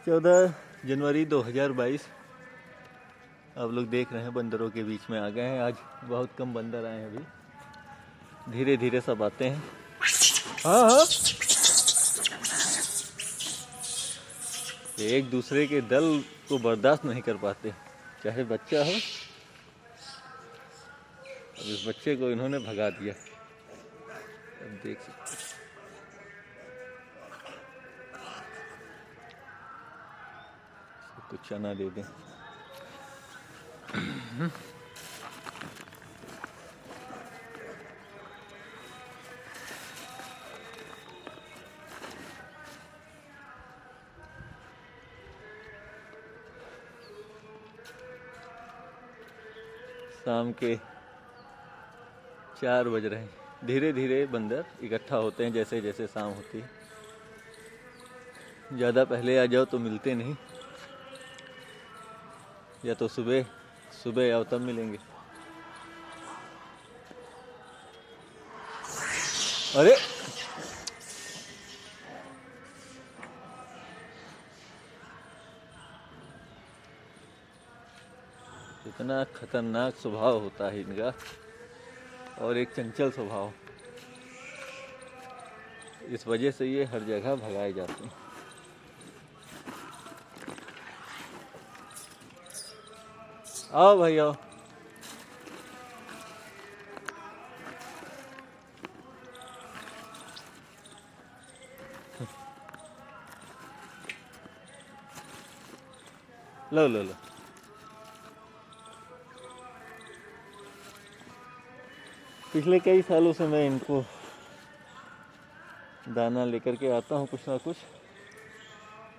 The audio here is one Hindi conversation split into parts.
14 जनवरी 2022। आप लोग देख रहे हैं बंदरों के बीच में आ गए हैं। आज बहुत कम बंदर आए हैं, अभी धीरे धीरे सब आते हैं। हाँ हाँ, एक दूसरे के दल को बर्दाश्त नहीं कर पाते, चाहे बच्चा हो। अब इस बच्चे को इन्होंने भगा दिया। अब देख सकते हैं। कुछ चना दे दें। शाम के 4 बज रहे हैं। धीरे धीरे बंदर इकट्ठा होते हैं जैसे जैसे शाम होती है। ज़्यादा पहले आ जाओ तो मिलते नहीं, या तो सुबह आओ तब मिलेंगे। अरे इतना खतरनाक स्वभाव होता है इनका, और एक चंचल स्वभाव। इस वजह से ये हर जगह भगाए जाते हैं। आओ भाई आओ। लो लो लो। पिछले कई सालों से मैं इनको दाना लेकर के आता हूँ कुछ ना कुछ,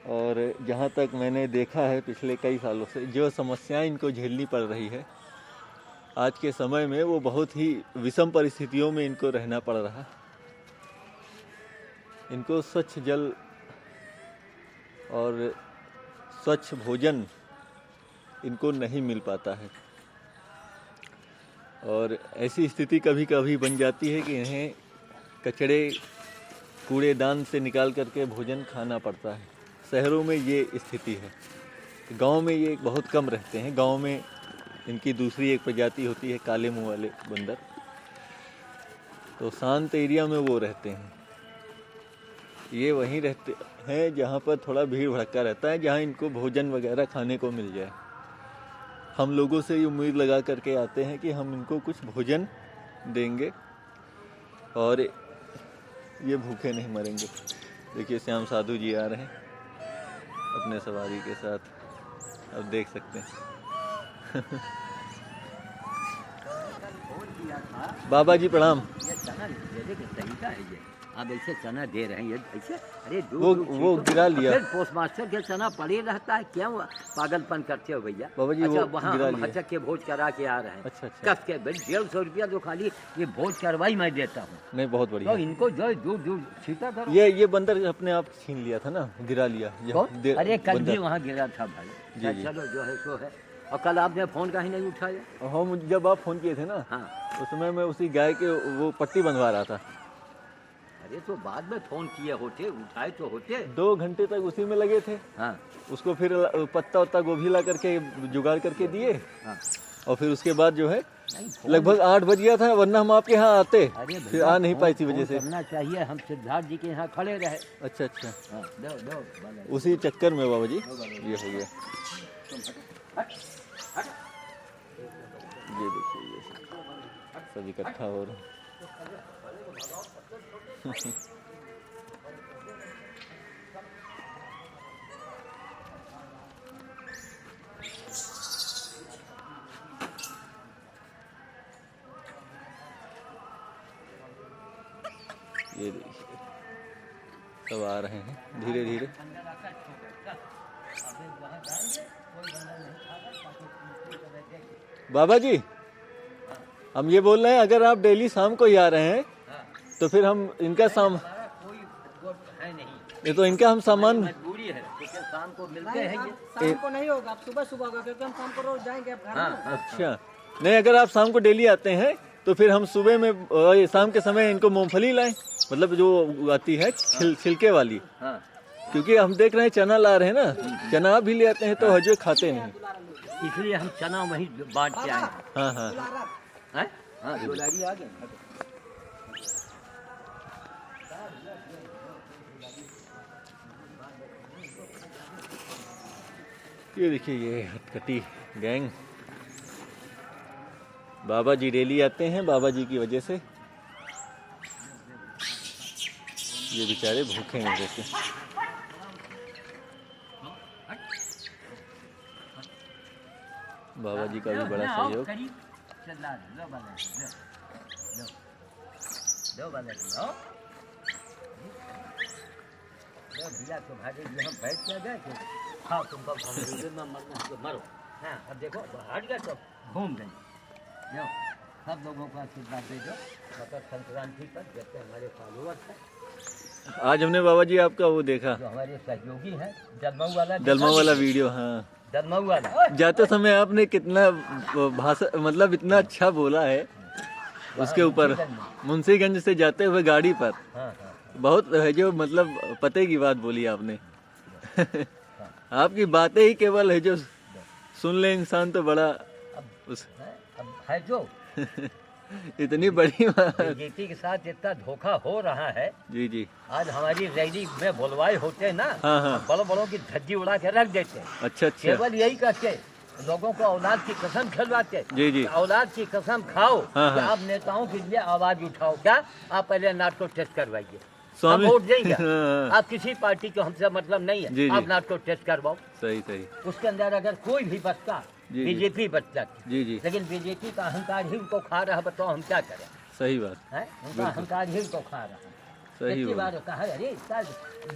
और जहाँ तक मैंने देखा है पिछले कई सालों से जो समस्याएं इनको झेलनी पड़ रही है आज के समय में, वो बहुत ही विषम परिस्थितियों में इनको रहना पड़ रहा। इनको स्वच्छ जल और स्वच्छ भोजन इनको नहीं मिल पाता है, और ऐसी स्थिति कभी कभी बन जाती है कि इन्हें कचड़े कूड़ेदान से निकाल करके भोजन खाना पड़ता है। शहरों में ये स्थिति है, गांव में ये बहुत कम रहते हैं। गांव में इनकी दूसरी एक प्रजाति होती है काले मुंह वाले बंदर, तो शांत एरिया में वो रहते हैं। ये वहीं रहते हैं जहाँ पर थोड़ा भीड़ भड़का रहता है, जहाँ इनको भोजन वगैरह खाने को मिल जाए। हम लोगों से ये उम्मीद लगा करके आते हैं कि हम इनको कुछ भोजन देंगे और ये भूखे नहीं मरेंगे। देखिए श्याम साधु जी आ रहे हैं अपने सवारी के साथ, अब देख सकते हैं। बाबा जी प्रणाम। ये चना देने का तरीका है ये। अब ऐसे चना दे रहे हैं ये ऐसे। अरे वो गिरा लिया। फिर पोस्ट मास्टर के चना पड़े रहता है, क्यों पागलपन करते हो भैया? बाबा जी अच्छा, वो वहाँ गिरा हम लिया। हचक के भोज करा के आ रहे हैं। अच्छा अच्छा। कस के 150 रुपया जो खाली ये भोज करवाई मैं देता हूँ। नहीं बहुत बढ़िया। तो इनको जो दूर दूर छीटा करो। ये बंदर अपने आप छीन लिया था ना, गिरा लिया। अरे कल भी वहाँ गिरा था भाई। जी, जी। चलो जो है सो है। और कल आपने फोन का ही नहीं उठाया। हाँ, जब आप फोन किए थे ना, हाँ, उस समय मैं उसी गाय के वो पट्टी बंधवा रहा था। अरे तो बाद में फोन किए होते, उठाए तो होते। 2 घंटे तक उसी में लगे थे। हाँ उसको फिर पत्ता वत्ता गोभी ला करके जुगाड़ करके दिए, हाँ। और फिर उसके बाद जो है नहीं, फोन- लगभग 8 बज गया था, वरना हम आपके यहाँ आते, अरे फिर आ नहीं पाई थी वजह से। करना चाहिए, हम सिद्धार्थ जी के यहाँ खड़े रहे। अच्छा अच्छा, हाँ, दो उसी चक्कर में बाबा जी ये हो गया। ये देखिए ये सब इकट्ठा हो रहे हैं। ये देखिए सब आ रहे हैं धीरे धीरे। बाबा जी हम ये बोल रहे हैं, अगर आप डेली शाम को ही आ रहे हैं तो फिर हम इनका कोई वो है नहीं, ये तो इनका हम सामान मजबूरी है, क्योंकि शाम को मिलते हैं ये। शाम को नहीं होगा, आप सुबह सुबह होगा, क्योंकि हम शाम को रोज जाएंगे आप घर हाँ, में। हाँ, अच्छा नहीं, अगर आप शाम को डेली आते हैं तो फिर हम सुबह में शाम के समय इनको मूंगफली लाएं, मतलब जो आती है छिलके वाली, हाँ। क्योंकि हम देख रहे हैं चना ला रहे हैं ना, चना आप भी ले आते हैं तो हजो खाते नहीं। इसलिए हम चना वहीं बांट के आए हैं। हाँ हाँ हैं? हाँ डोलारी आ गए। ये देखिए ये हथकटी गैंग, बाबा जी डेली आते हैं, बाबा जी की वजह से ये बेचारे भूखे हैं जैसे। बाबा जी का भी बड़ा सहयोग। हम बैठ के गए थे। हाँ तुमको मरना तो मरो। हाँ अब देखो हट गए तो घूम गए। लो सब लोगों का आशीर्वाद दे दो मकर संक्रांति पर जैसे हमारे फॉलोअर्स हैं। आज हमने बाबा जी आपका वो देखा, जो हमारे सहयोगी हैं, जलमऊ वाला दलमा वाला वीडियो। हाँ जलमऊ वाला जाते समय आपने कितना भाषा मतलब इतना अच्छा बोला है उसके ऊपर, मुंशीगंज से जाते हुए गाड़ी पर। हाँ हाँ बहुत है जो मतलब पते की बात बोली आपने। आपकी बातें ही केवल है जो सुन ले इंसान तो बड़ा उस अब है जो इतनी बड़ी बात। बीजेपी के साथ इतना धोखा हो रहा है। जी जी आज हमारी रैली में बोलवाए होते ना, हाँ हाँ बड़ों बड़ों की धज्जी उड़ा के रख देते। अच्छा अच्छा केवल यही करते, लोगों को औलाद की कसम खिलवाते। जी जी औलाद की कसम खाओ हाँ, कि हाँ। आप नेताओं के लिए आवाज उठाओ। क्या आप पहले नाट को टेस्ट करवाइए, हम स्वामी वोट देंगे। हाँ, आप किसी पार्टी को हमसे मतलब नहीं जी, है, जी। आप नाट को टेस्ट करवाओ। सही सही उसके अंदर अगर कोई भी बचता, जी, जी। बीजेपी बचता, जी जी लेकिन बीजेपी का अहंकार ही उनको खा रहा है। बताओ हम क्या करें? सही बात, है उनका अहंकार ही उनको खा रहा है। सही कितनी बात। बार कहा अरे इतना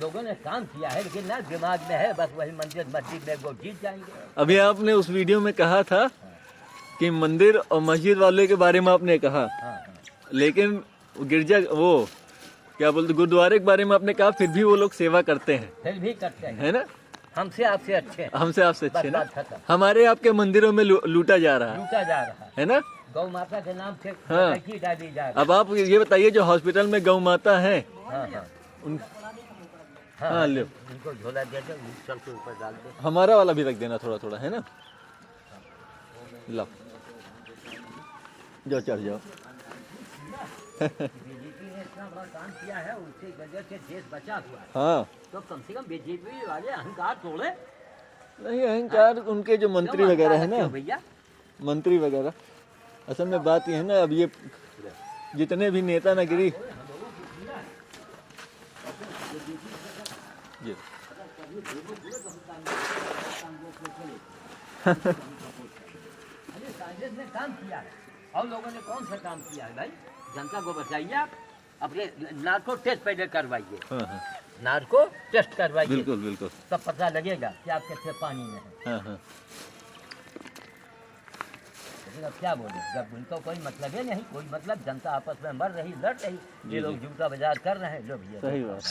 लोगों ने काम किया है, लेकिन ना दिमाग में है बस वही मंदिर मस्जिद में वो जीत जाएंगे। अभी आपने उस वीडियो में कहा था कि मंदिर और मस्जिद वाले के बारे में आपने कहा, हाँ हाँ लेकिन गिरजा वो क्या बोलते गुरुद्वारे के बारे में आपने कहा, फिर भी वो लोग सेवा करते हैं, फिर भी करते हैं। है ना? हमसे आपसे अच्छे हैं। हमसे आपसे अच्छे बस ना। बात खत्म। हमारे आपके मंदिरों में लूटा जा रहा लूटा जा रहा है ना? गौ माता के नाम से हाँ। लड़की डाली जा रही अब आप ये बताइए जो हॉस्पिटल में गौ माता है हाँ हाँ उन हाँ हाँ, लो। उनको झोला दे दो, चल के ऊपर डाल दो। हमारा वाला भी रख देना थोड़ा थोड़ा, है ना? लो जाओ चढ़ जाओ। बीजेपी ने इतना बड़ा काम किया है, उसकी वजह से देश बचा हुआ है। हाँ तो कम से कम बीजेपी वाले अहंकार तोड़े। नहीं अहंकार उनके जो मंत्री क्यों वगैरह है अहंकार ना, क्यों भैया? मंत्री वगैरह, असल में बात ये है ना, अब ये जितने भी नेता नगरी ये अरे कांग्रेस ने काम किया है, और लोगों ने कौन सा काम किया है भाई? जनता को बचाइए आप, अपने नार्को टेस्ट पहले करवाइए। हाँ हाँ नार्को टेस्ट करवाइए, बिल्कुल बिल्कुल तब पता लगेगा कि आप कितने पानी में हैं। हाँ हाँ लेकिन अब क्या बोले, जब उनको कोई मतलब ही नहीं, कोई मतलब, जनता आपस में मर रही, लड़ रही, जी, ये लोग जी। जूता बाजार कर रहे हैं। लो भैया सही बात।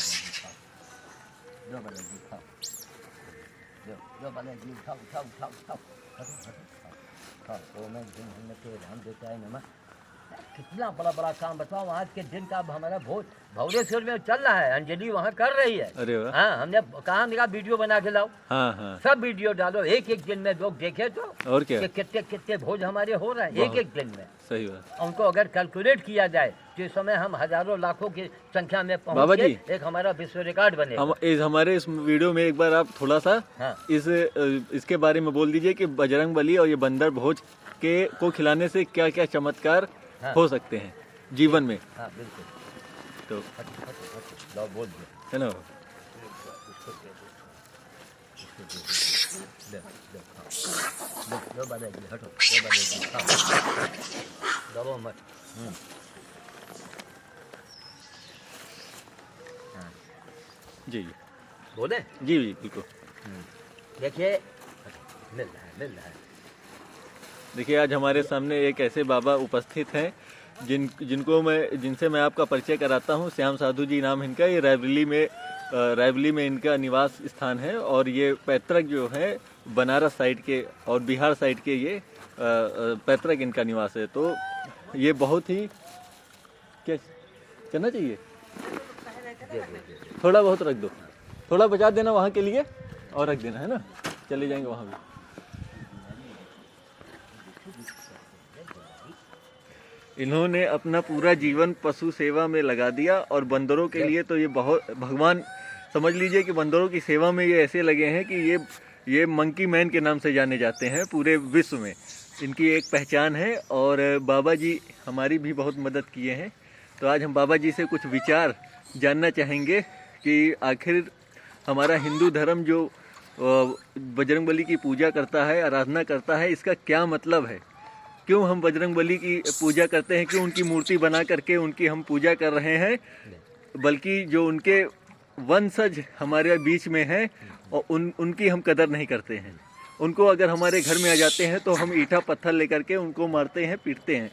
लो बड़े जी खाओ, लो बड़े जी उठाओ उठाओ उठाओ उठाओ, हटो हटो खाओ। तो मैं राम देता है नमक। कितना बड़ा बड़ा काम बताओ, आज के दिन का। अब हमारा भौरेश्वर में चल रहा है, अंजलि वहाँ कर रही है। अरे वाह हाँ हमने कहा निकाल वीडियो बना के लाओ, हाँ हाँ सब वीडियो डालो, एक एक दिन में लोग देखे तो और क्या, कि कितने कितने भोज हमारे हो रहे हैं एक बहुत। एक दिन में। सही बात। उनको अगर कैलकुलेट किया जाए तो इस समय हम हजारों लाखों की संख्या में बाबा पहुंच जी, के एक हमारा विश्व रिकॉर्ड बनेगा। हमारे इस वीडियो में एक बार आप थोड़ा सा हाँ इसके बारे में बोल दीजिए कि बजरंग बली और ये बंदर भोज के को खिलाने से क्या क्या चमत्कार हाँ। हो सकते हैं जीवन में, हाँ बिल्कुल। तो हटो हटो हटो, लो बोल दो, है ना? इसको दे दो, इसको दे दो, लो खाओ, लो बालाजी हटो, लो बालाजी खाओ, दबो मत। हाँ जी जी बोले, जी जी बिल्कुल। देखिए मिल रहा है मिल रहा है। देखिए आज हमारे सामने एक ऐसे बाबा उपस्थित हैं जिनसे मैं आपका परिचय कराता हूँ। श्याम साधु जी नाम इनका, ये रायबली में इनका निवास स्थान है, और ये पैतृक जो है बनारस साइड के और बिहार साइड के ये पैतृक इनका निवास है। तो ये बहुत ही क्या करना चाहिए, दे दो, दे दो। थोड़ा बहुत रख दो। थोड़ा बचा देना वहाँ के लिए और रख देना, है ना, चले जाएंगे वहाँ भी। इन्होंने अपना पूरा जीवन पशु सेवा में लगा दिया और बंदरों के लिए तो ये बहुत भगवान समझ लीजिए कि बंदरों की सेवा में ये ऐसे लगे हैं कि ये मंकी मैन के नाम से जाने जाते हैं पूरे विश्व में, इनकी एक पहचान है। और बाबा जी हमारी भी बहुत मदद किए हैं। तो आज हम बाबा जी से कुछ विचार जानना चाहेंगे कि आखिर हमारा हिंदू धर्म जो बजरंगबली की पूजा करता है, आराधना करता है, इसका क्या मतलब है, क्यों हम बजरंगबली की पूजा करते हैं, क्यों उनकी मूर्ति बना करके उनकी हम पूजा कर रहे हैं, बल्कि जो उनके वंशज हमारे बीच में हैं और उनकी हम कदर नहीं करते हैं। उनको अगर हमारे घर में आ जाते हैं तो हम ईंटा पत्थर लेकर के उनको मारते हैं, पीटते हैं।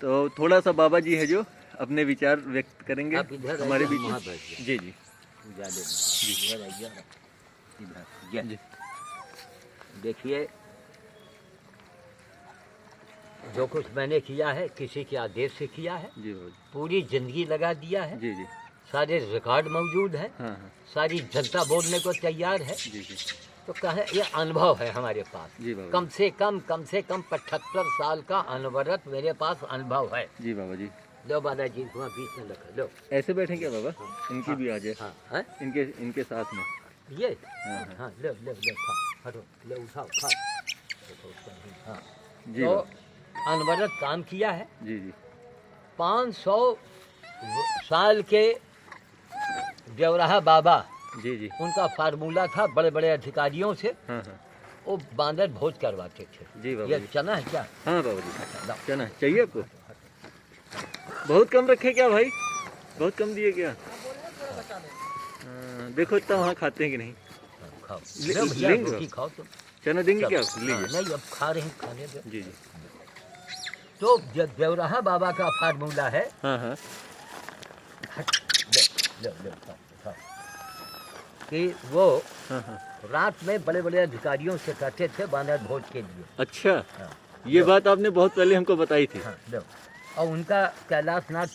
तो थोड़ा सा बाबा जी है जो अपने विचार व्यक्त करेंगे हमारे बीच में। जी जी जी देखिए, जो कुछ मैंने किया है किसी के आदेश से किया है, जी बाबा पूरी जिंदगी लगा दिया है। जी जी सारे रिकॉर्ड मौजूद है, हाँ हाँ सारी जनता बोलने को तैयार है। जी जी तो कहे ये अनुभव है हमारे पास, जी बाबा कम से कम 75 साल का अनवरत मेरे पास अनुभव है। जी बाबा जी। लो बाबा जी वहाँ बीच में रखो, लो ऐसे बैठे क्या बाबा? इनकी भी आ जाए, हाँ है इनके साथ में। ये हाँ। हाँ लो लो लो खाओ, हटो लो उठाओ खाओ। देखो उसका भी, हाँ जी तो बाबा अनवरत काम किया है। जी जी 500 साल के देवराहा बाबा, जी जी उनका फार्मूला था बड़े बड़े अधिकारियों से, हाँ हाँ वो बांदर भोज करवाते थे। जी बाबा ये जी। चना है क्या? हाँ बाबा जी, चना चाहिए आपको? बहुत कम रखे क्या भाई? बहुत कम दिए क्या? देखो इतना वहाँ खाते हैं कि नहीं? खाओ ले- लो भैया, लेंगे रोटी आप? खाओ तुम। चना देंगे क्या? हाँ, लीजिए। नहीं अब खा रहे हैं, खाने दो। जी जी तो देवराहा बाबा का फार्मूला है, हाँ हाँ लो लो लो खाओ खाओ, कि वो हाँ हाँ रात में बड़े बड़े अधिकारियों से कहते थे बांदर भोज के लिए। अच्छा, हाँ, ये बात आपने बहुत पहले हमको बताई थी। हाँ लो। और उनका कैलाशनाथ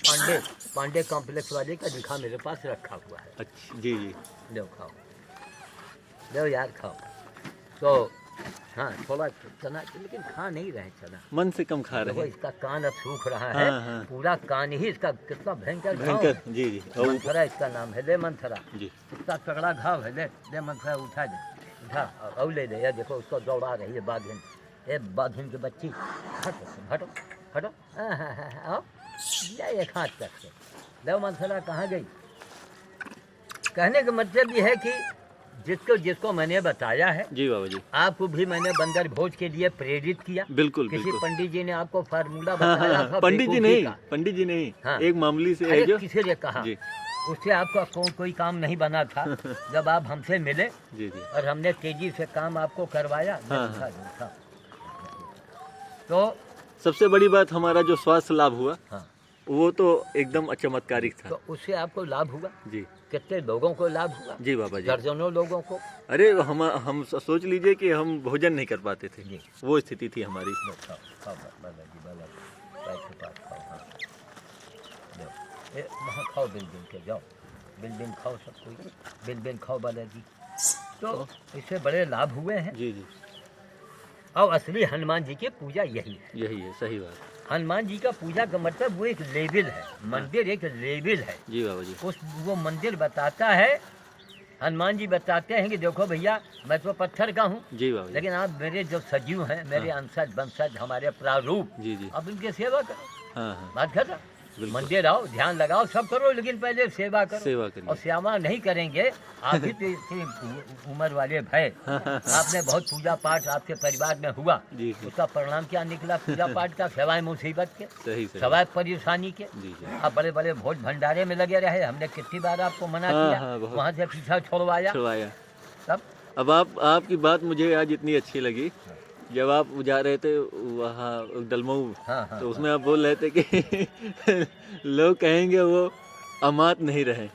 पांडे कॉम्प्लेक्स वाले का दिखा मेरे पास रखा हुआ है। अच्छा जी जी लो खाओ, लो यार खाओ। तो हाँ थोड़ा चना, लेकिन खा नहीं रहे चना। मन से कम खा रहे देखो हैं। इसका कान अब सूख रहा है, हाँ, हाँ। पूरा कान ही इसका कितना भयंकर घाव भयंकर, है। जी जी और मंथरा इसका नाम है, ले मंथरा, जी इतना तगड़ा घाव है। ले मंथरा उठा दे, उठा और ले दे। यार देखो उसको दौड़ा रही है बाघिन, ए बाघिन की बच्ची, हटो हटो हटो, आओ या एक हाथ तक से। ले मंथरा कहाँ गई? कहने का मतलब ये है कि जिसको मैंने बताया है, जी बाबा जी, आपको भी मैंने बंदर भोज के लिए प्रेरित किया। बिल्कुल किसी बिल्कुल। पंडित जी ने आपको फार्मूला हाँ बताया हाँ था पंडित जी बेवकूफी नहीं, का। पंडित जी नहीं, हाँ। एक मामूली से है अरे जो। किसी ने कहा, जी उससे आपका कोई काम नहीं बना था। जब आप हमसे मिले जी जी और हमने तेजी से काम आपको करवाया। हाँ, उठा दो, उठा। तो सबसे बड़ी बात हमारा जो स्वास्थ्य लाभ हुआ हाँ, वो तो एकदम चमत्कारिक था। तो उससे आपको लाभ हुआ। जी कितने लोगों को लाभ हुआ? जी बाबा जी। दर्जनों लोगों को। अरे हम सोच लीजिए कि हम भोजन नहीं कर पाते थे, जी। वो स्थिति थी हमारी। लो, खाओ खाओ बालाजी पैर के पास खाओ। हाँ लो, वहाँ खाओ, बिल के जाओ, बिल खाओ, सब कोई बिल खाओ बालाजी। तो इससे बड़े लाभ हुए हैं। जी जी और असली हनुमान जी की पूजा यही है। यही है सही बात। हनुमान जी का पूजा का मतलब वो एक लेवल है, मंदिर एक लेवल है। जी बाबा जी वो मंदिर बताता है, हनुमान जी बताते हैं कि देखो भैया मैं तो पत्थर का हूँ, जी बाबा जी लेकिन आप मेरे जो सजीव हैं, मेरे अंशज वंशज, हमारे प्रारूप, जी जी अब इनकी सेवा करो। हाँ हाँ बात कर रहा, बिल्कुल। मंदिर आओ, ध्यान लगाओ, सब करो, लेकिन पहले सेवा करो। सेवा करिए। और सेवा नहीं करेंगे, आप भी तो इतनी उम्र वाले भय, आपने बहुत पूजा पाठ आपके परिवार में हुआ, जी जी उसका परिणाम क्या निकला पूजा पाठ का? सिवाय मुसीबत के, सही सही। सिवाय परेशानी के। जी जी आप बड़े बड़े भोज भंडारे में लगे रहे, हमने कितनी बार आपको मना हाँ, किया, हाँ, बहुत। वहाँ से पीछा छोड़वाया। छुड़वाया। तब अब आपकी बात मुझे आज इतनी अच्छी लगी, जब आप जा रहे थे वहाँ डलमऊ, हाँ हाँ तो उसमें आप बोल रहे थे कि लोग कहेंगे वो अमात नहीं रहे।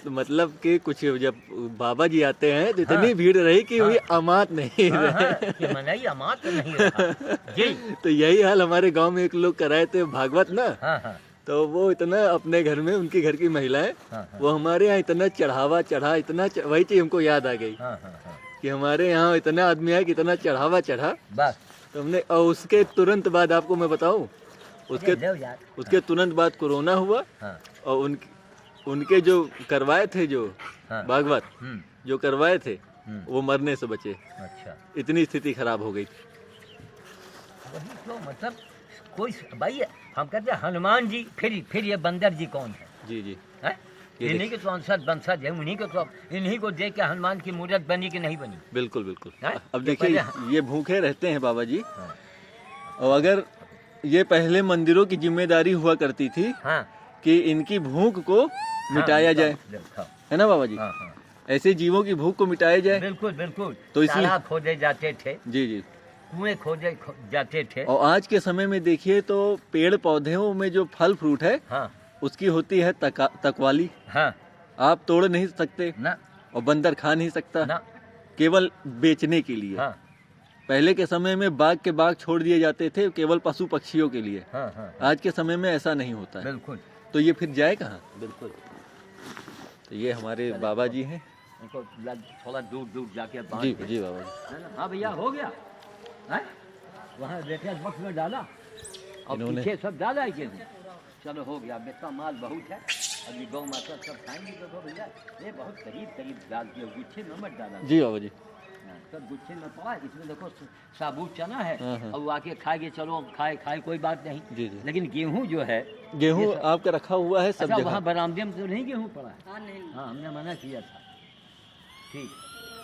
मतलब कि कुछ जब बाबा जी आते हैं तो इतनी भीड़ रही कि वे अमात नहीं हाँ, रहे। हाँ, कि मनाई अमात नहीं रहा। जी तो यही हाल हमारे गांव में एक लोग कराए थे भागवत ना, हाँ हाँ तो वो इतना अपने घर में उनके घर की महिलाएं हाँ, हाँ। वो हमारे यहाँ इतना चढ़ावा चढ़ा वही चीज हमको याद आ गई हाँ हाँ हाँ कि हमारे यहाँ इतना आदमी है कि इतना चढ़ावा चढ़ा। बस तो हमने और उसके तुरंत बाद आपको मैं बताऊं उसके लो यार। उसके तुरंत बाद कोरोना हुआ हाँ और उनके जो करवाए थे जो हाँ। भागवत जो करवाए थे वो मरने से बचे। अच्छा इतनी स्थिति खराब हो गई। वही तो मतलब कोई भाई हम कहते हैं हनुमान जी फिर ये बंदर जी कौन है? जी जी हैं? ये इन्हीं के तो वंशज है, उन्हीं को तो इन्हीं को देख के हनुमान की मूर्त बनी कि नहीं बनी? बिल्कुल बिल्कुल। हैं? अब ये देखिए पहले- ये भूखे रहते हैं बाबा जी। हाँ। और अगर ये पहले मंदिरों की जिम्मेदारी हुआ करती थी हाँ कि इनकी भूख को मिटाया जाए, हाँ है ना बाबा जी? हाँ हाँ। ऐसे जीवों की भूख को मिटाया जाए। बिल्कुल बिल्कुल। तो इसलिए- तालाब खोदे जाते थे, जी जी। कुएं खोदे जाते थे। और आज के समय में देखिए तो पेड़ पौधों में जो फल फ्रूट है हाँ उसकी होती है तकवाली। हाँ आप तोड़ नहीं सकते ना और बंदर खा नहीं सकता, ना। केवल बेचने के लिए। हाँ पहले के समय में बाग के बाग छोड़ दिए जाते थे केवल पशु पक्षियों के लिए। हाँ हाँ आज के समय में ऐसा नहीं होता है। बिल्कुल तो ये फिर जाए कहाँ? बिल्कुल। तो ये हमारे बाबा जी हैं। इनको थोड़ा दूर दूर जाके बांध जी के- जी बाबा जी। है ना? हाँ भैया हो गया है? वहाँ देखे बक्स में डाला और इन्होंने- पीछे सब डाला है कि नहीं? चलो हो गया, बेटा माल बहुत है, अभी गौ माता सब खाएंगे। देखो भैया ये बहुत करीब करीब डाल दिया, गुच्छे में मत डाला। जी बाबा जी। हाँ, सब गुच्छे में पड़ा है। इसमें देखो साबुत चना है हाँ, हाँ। और वो आके खाएंगे, चलो खाए कोई बात नहीं। जी जी। लेकिन गेहूँ जो है गेहूँ ये सब- आपका रखा हुआ है सब अच्छा जगह। वहाँ बरामदे में तो नहीं गेहूँ पड़ा है? हाँ नहीं हाँ हमने मना किया था। ठीक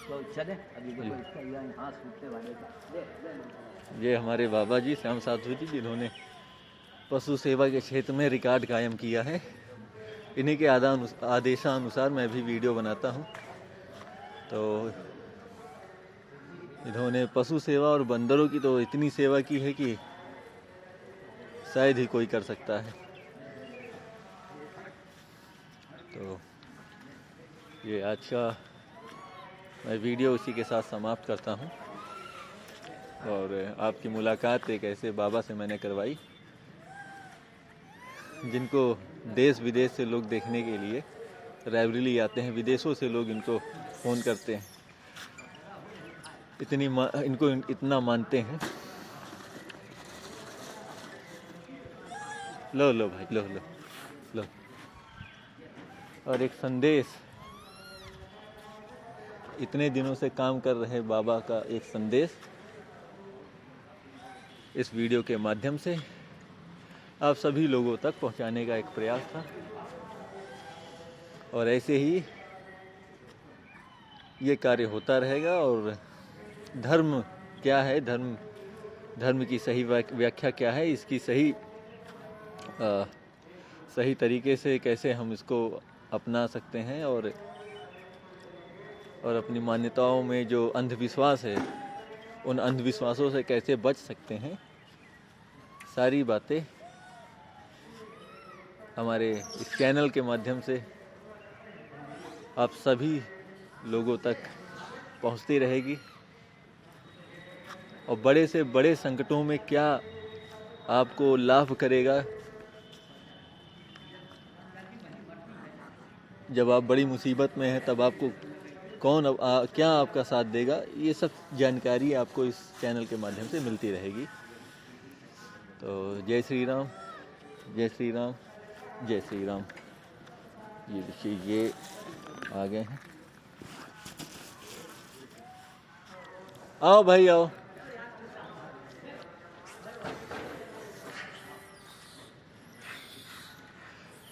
तो चले अभी देखो इसका हाथ सूखने वाले का। ये हमारे बाबा जी श्याम साधु जी जिन्होंने पशु सेवा के क्षेत्र में रिकॉर्ड कायम किया है। इन्हीं के आदेशानुसार मैं भी वीडियो बनाता हूँ। तो इन्होंने पशु सेवा और बंदरों की तो इतनी सेवा की है कि शायद ही कोई कर सकता है। तो ये आज का मैं वीडियो उसी के साथ समाप्त करता हूँ। और आपकी मुलाकात एक ऐसे बाबा से मैंने करवाई जिनको देश विदेश से लोग देखने के लिए रेगुलरली आते हैं। विदेशों से लोग इनको फ़ोन करते हैं, इनको इतना मानते हैं। लो लो भाई लो लो लो। और एक संदेश, इतने दिनों से काम कर रहे बाबा का एक संदेश इस वीडियो के माध्यम से आप सभी लोगों तक पहुंचाने का एक प्रयास था। और ऐसे ही ये कार्य होता रहेगा। और धर्म क्या है, धर्म की सही व्याख्या क्या है, इसकी सही तरीके से कैसे हम इसको अपना सकते हैं और अपनी मान्यताओं में जो अंधविश्वास है उन अंधविश्वासों से कैसे बच सकते हैं, सारी बातें हमारे इस चैनल के माध्यम से आप सभी लोगों तक पहुंचती रहेगी। और बड़े से बड़े संकटों में क्या आपको लाभ करेगा, जब आप बड़ी मुसीबत में हैं तब आपको कौन क्या आपका साथ देगा, ये सब जानकारी आपको इस चैनल के माध्यम से मिलती रहेगी। तो जय श्री राम, जय श्री राम, जय श्री राम। ये देखिए ये आ गए हैं। आओ भाई आओ।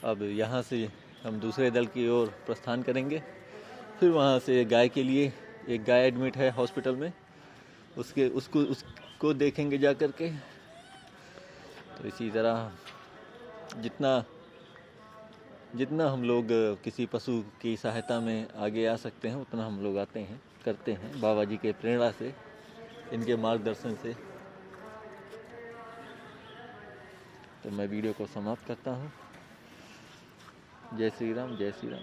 अब यहाँ से हम दूसरे दल की ओर प्रस्थान करेंगे। फिर वहाँ से गाय के लिए, एक गाय एडमिट है हॉस्पिटल में, उसको देखेंगे जा कर के। तो इसी तरह जितना हम लोग किसी पशु की सहायता में आगे आ सकते हैं उतना हम लोग आते हैं, करते हैं बाबा जी के प्रेरणा से, इनके मार्गदर्शन से। तो मैं वीडियो को समाप्त करता हूँ। जय श्री राम, जय श्री राम।